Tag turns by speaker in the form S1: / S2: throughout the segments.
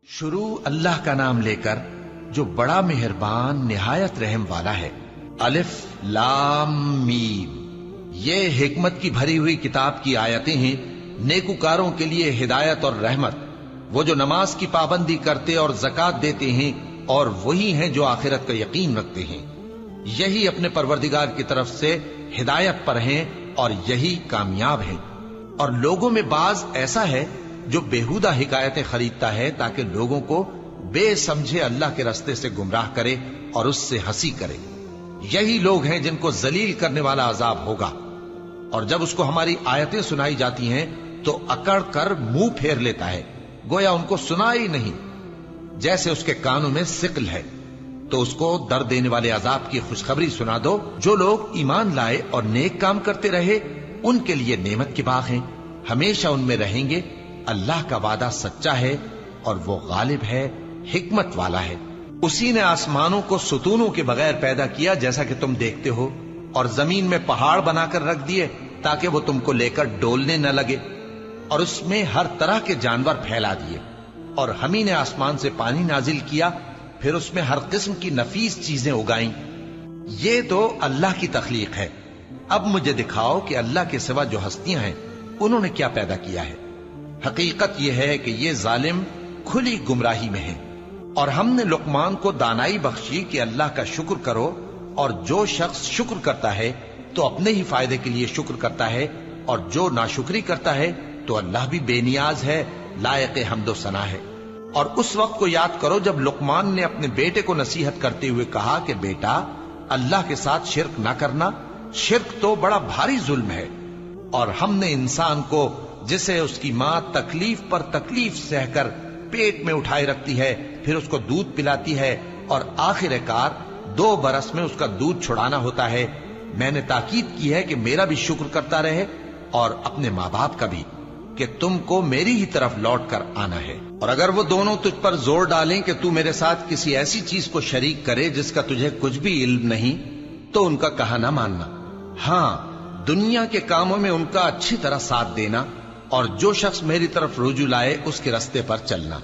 S1: शुरू अल्लाह का नाम लेकर जो बड़ा मेहरबान निहायत रहम वाला है। अलिफ लाम मीम। ये हिकमत की भरी हुई किताब की आयतें हैं, नेकुकारों के लिए हिदायत और रहमत। वो जो नमाज की पाबंदी करते और ज़कात देते हैं और वही हैं जो आखिरत का यकीन रखते हैं। यही अपने परवरदिगार की तरफ से हिदायत पर हैं और यही कामयाब हैं। और लोगों में बाज ऐसा है जो बेहुदा हिकायतें खरीदता है ताकि लोगों को बेसमझे अल्लाह के रास्ते से गुमराह करे और उससे हंसी करे। यही लोग हैं जिनको जलील करने वाला अजाब होगा। और जब उसको हमारी आयतें सुनाई जाती हैं तो अकड़ कर मुंह फेर लेता है, गोया उनको सुना ही नहीं, जैसे उसके कानों में सिकल है। तो उसको दर्द देने वाले अजाब की खुशखबरी सुना दो। जो लोग ईमान लाए और नेक काम करते रहे उनके लिए नेमत के बाग हैं, हमेशा उनमें रहेंगे। अल्लाह का वादा सच्चा है और वो गालिब है, हिकमत वाला है। उसी ने आसमानों को सुतूनों के बगैर पैदा किया जैसा कि तुम देखते हो, और जमीन में पहाड़ बनाकर रख दिए ताकि वो तुमको लेकर डोलने न लगे, और उसमें हर तरह के जानवर फैला दिए। और हम ही ने आसमान से पानी नाजिल किया, फिर उसमें हर किस्म की नफीस चीजें उगाई। ये तो अल्लाह की तख्लीक है। अब मुझे दिखाओ कि अल्लाह के सिवा जो हस्तियां हैं उन्होंने क्या पैदा किया है। हकीकत यह है कि ये जालिम खुली गुमराही में है। और हमने लुकमान को दानाई बख्शी कि अल्लाह का शुक्र करो, और जो शख्स शुक्र करता है तो अपने ही फायदे के लिए शुक्र करता है, और जो नाशुक्री करता है तो अल्लाह भी बेनियाज है, लायक हम्दो सना है। और उस वक्त को याद करो जब लुकमान ने अपने बेटे को नसीहत करते हुए कहा कि बेटा, अल्लाह के साथ शिर्क ना करना, शिर्क तो बड़ा भारी जुल्म है। और हमने इंसान को, जिसे उसकी मां तकलीफ पर तकलीफ सहकर पेट में उठाए रखती है, फिर उसको दूध पिलाती है और आखिरकार 2 बरस में उसका दूध छुड़ाना होता है, मैंने ताकीद की है कि मेरा भी शुक्र करता रहे और अपने माँ बाप का भी, कि तुमको मेरी ही तरफ लौट कर आना है। और अगर वो दोनों तुझ पर जोर डालें कि तू मेरे साथ किसी ऐसी चीज को शरीक करे जिसका तुझे कुछ भी इल्म नहीं, तो उनका कहा ना मानना। हाँ, दुनिया के कामों में उनका अच्छी तरह साथ देना, और जो शख्स मेरी तरफ रुजू लाए उसके रास्ते पर चलना।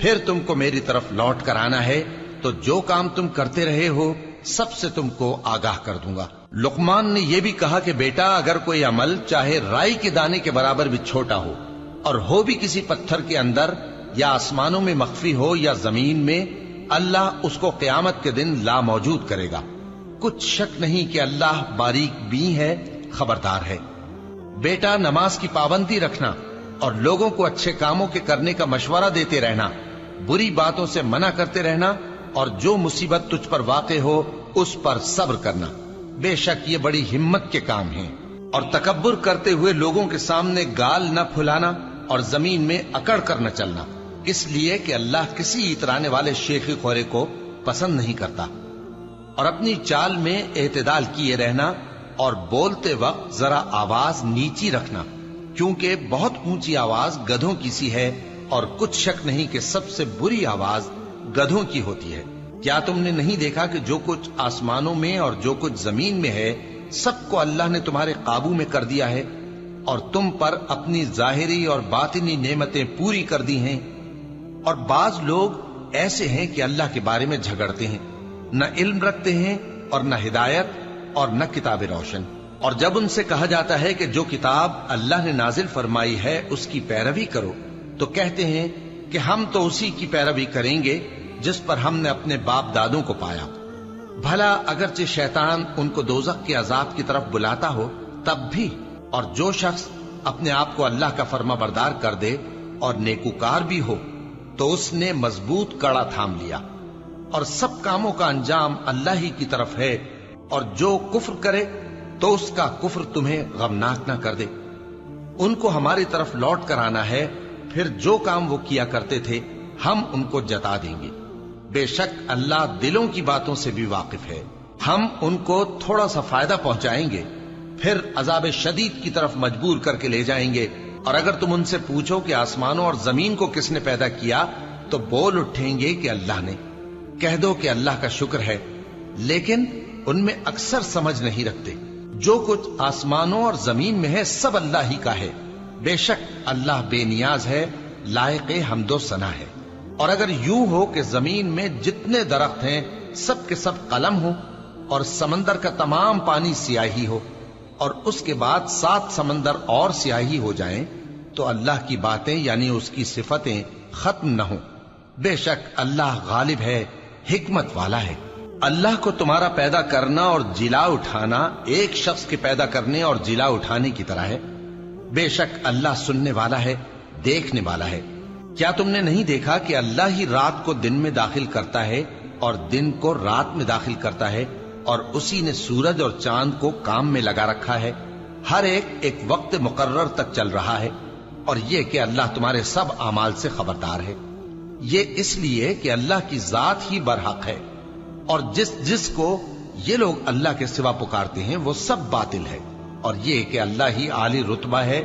S1: फिर तुमको मेरी तरफ लौट कर आना है, तो जो काम तुम करते रहे हो सबसे तुमको आगाह कर दूंगा। लुकमान ने यह भी कहा कि बेटा, अगर कोई अमल चाहे राई के दाने के बराबर भी छोटा हो, और हो भी किसी पत्थर के अंदर या आसमानों में मख्फी हो या जमीन में, अल्लाह उसको क़यामत के दिन ला मौजूद करेगा। कुछ शक नहीं कि अल्लाह बारीक बीन है, खबरदार है। बेटा, नमाज की पाबंदी रखना और लोगों को अच्छे कामों के करने का मशवरा देते रहना, बुरी बातों से मना करते रहना, और जो मुसीबत तुझ पर वाक़े हो उस पर सब्र करना। बेशक ये बड़ी हिम्मत के काम हैं। और तकब्बुर करते हुए लोगों के सामने गाल न फुलाना और जमीन में अकड़ कर न चलना, इसलिए कि अल्लाह किसी इतराने वाले शेखी खोरे को पसंद नहीं करता। और अपनी चाल में एतदाल किए रहना, और बोलते वक्त जरा आवाज नीची रखना, क्योंकि बहुत ऊंची आवाज गधों की सी है, और कुछ शक नहीं कि सबसे बुरी आवाज गधों की होती है। क्या तुमने नहीं देखा कि जो कुछ आसमानों में और जो कुछ जमीन में है, सबको अल्लाह ने तुम्हारे काबू में कर दिया है, और तुम पर अपनी जाहिरी और बातिनी नेमतें पूरी कर दी हैं। और बाज लोग ऐसे हैं कि अल्लाह के बारे में झगड़ते हैं, न इल्म रखते हैं और न हिदायत और न किताब रोशन। और जब उनसे कहा जाता है कि जो किताब अल्लाह ने नाजिल फरमाई है उसकी पैरवी करो, तो कहते हैं कि हम तो उसी की पैरवी करेंगे जिस पर हमने अपने बाप दादों को पाया। भला अगरचे शैतान उनको दोजख के अजाब की तरफ बुलाता हो तब भी। और जो शख्स अपने आप को अल्लाह का फर्मा बरदार कर दे और नेकुकार भी हो, तो उसने मजबूत कड़ा थाम लिया। और सब कामों का अंजाम अल्लाह ही की तरफ है। और जो कुफ्र करे तो उसका कुफ्र तुम्हें गमनाक ना कर दे। उनको हमारी तरफ लौट कर आना है, फिर जो काम वो किया करते थे हम उनको जता देंगे। बेशक अल्लाह दिलों की बातों से भी वाकिफ है। हम उनको थोड़ा सा फायदा पहुंचाएंगे, फिर अजाब शदीद की तरफ मजबूर करके ले जाएंगे। और अगर तुम उनसे पूछो कि आसमानों और जमीन को किसने पैदा किया, तो बोल उठेंगे कि अल्लाह ने। कह दो कि अल्लाह का शुक्र है, लेकिन उनमें अक्सर समझ नहीं रखते। जो कुछ आसमानों और जमीन में है सब अल्लाह ही का है। बेशक अल्लाह बेनियाज है, लायक हम्दो सना है। اور اگر یوں ہو کہ زمین میں جتنے درخت ہیں سب کے سب قلم ہو اور سمندر کا تمام پانی سیاہی ہو اور اس کے بعد 7 سمندر اور سیاہی ہو جائیں تو اللہ کی باتیں یعنی اس کی صفتیں ختم نہ ہوں۔ بے شک اللہ غالب ہے، حکمت والا ہے۔ اللہ کو تمہارا پیدا کرنا اور جلا اٹھانا ایک شخص کے پیدا کرنے اور جلا اٹھانے کی طرح ہے۔ بے شک اللہ سننے والا ہے، دیکھنے والا ہے۔ کیا تم نے نہیں دیکھا کہ اللہ ہی رات کو دن میں داخل کرتا ہے اور دن کو رات میں داخل کرتا ہے، اور اسی نے سورج اور چاند کو کام میں لگا رکھا ہے، ہر ایک وقت مقرر تک چل رہا ہے، اور یہ کہ اللہ تمہارے سب اعمال سے خبردار ہے۔ یہ اس لیے کہ اللہ کی ذات ہی برحق ہے، اور جس کو یہ لوگ اللہ کے سوا پکارتے ہیں وہ سب باطل ہے، اور یہ کہ اللہ ہی عالی رتبہ ہے،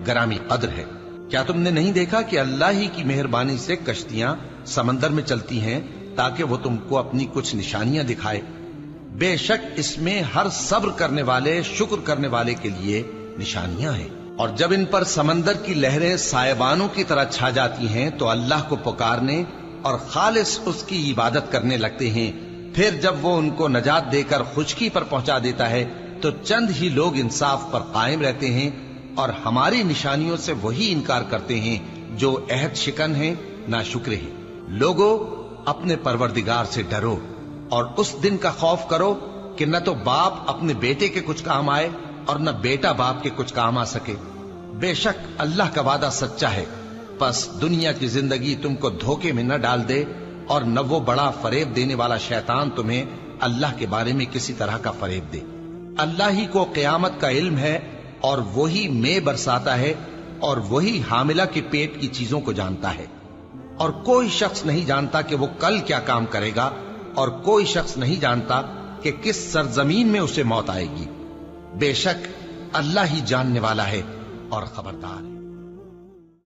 S1: گرامی قدر ہے۔ کیا تم نے نہیں دیکھا کہ اللہ ہی کی مہربانی سے کشتیاں سمندر میں چلتی ہیں تاکہ وہ تم کو اپنی کچھ نشانیاں دکھائے؟ بے شک اس میں ہر صبر کرنے والے، شکر کرنے والے کے لیے نشانیاں ہیں۔ اور جب ان پر سمندر کی لہریں سائبانوں کی طرح چھا جاتی ہیں تو اللہ کو پکارنے اور خالص اس کی عبادت کرنے لگتے ہیں، پھر جب وہ ان کو نجات دے کر خشکی پر پہنچا دیتا ہے تو چند ہی لوگ انصاف پر قائم رہتے ہیں، اور ہماری نشانیوں سے وہی انکار کرتے ہیں جو عہد شکن ہیں، ناشکرے ہیں۔ لوگو اپنے پروردگار سے ڈرو اور اس دن کا خوف کرو کہ نہ تو باپ اپنے بیٹے کے کچھ کام آئے اور نہ بیٹا باپ کے کچھ کام آ سکے۔ بے شک اللہ کا وعدہ سچا ہے، پس دنیا کی زندگی تم کو دھوکے میں نہ ڈال دے، اور نہ وہ بڑا فریب دینے والا شیطان تمہیں اللہ کے بارے میں کسی طرح کا فریب دے۔ اللہ ہی کو قیامت کا علم ہے، اور وہی میں برساتا ہے، اور وہی حاملہ کے پیٹ کی چیزوں کو جانتا ہے، اور کوئی شخص نہیں جانتا کہ وہ کل کیا کام کرے گا، اور کوئی شخص نہیں جانتا کہ کس سرزمین میں اسے موت آئے گی۔ بے شک اللہ ہی جاننے والا ہے اور خبردار ہے۔